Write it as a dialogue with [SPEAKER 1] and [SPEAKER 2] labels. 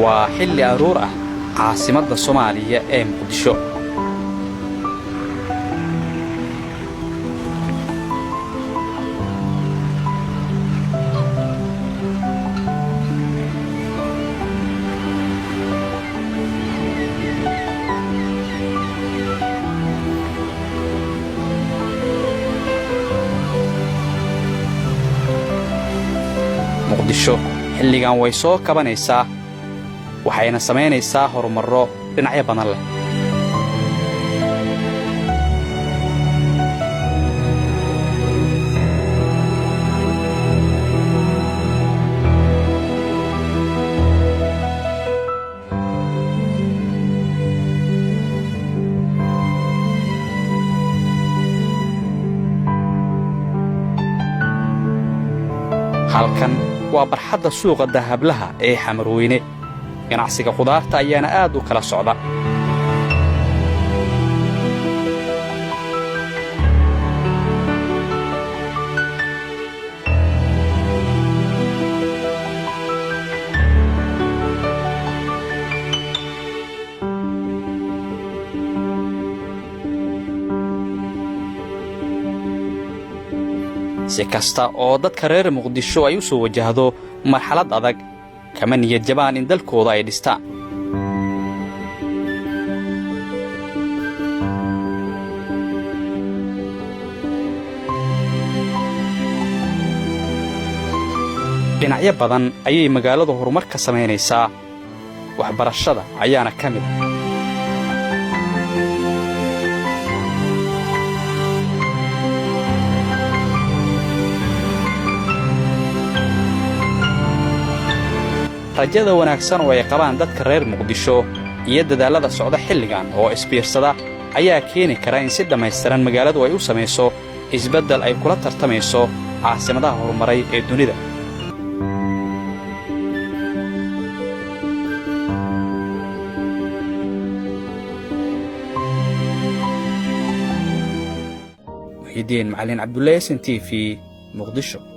[SPEAKER 1] waa xilli aroor ah caasimadda Soomaaliya ee Muqdisho. Muqdisho xilligan way soo kabanaysaa waxayna sameynaysaa horumarro dhinacyo badan leh. halkan waa barxadda suuqa dahablaha ee Xamarweyne. ganacsiga khudaarta ayaana aad u kala socda. si kasta oo dadka reer Muqdisho ay u soo wajahdo marxalad adag kama niyad jabaan in dalkooda ay dhistaan. dhinacyo badan ayay magaaladu horumar ka samaynaysaa, waxbarashada ayaana ka mid ah. rajada wanaagsan oo ay qabaan dadka reer Muqdisho iyo dadaalada socda xilligan oo isbiirsada ayaa keeni kara in si dhammaystiran magaaladu ay u samayso isbeddel ay kula tartamayso caasimadaha horumaray ee dunida. Muhidiin Macallin Cabdullaahi, SN TV, Muqdisho.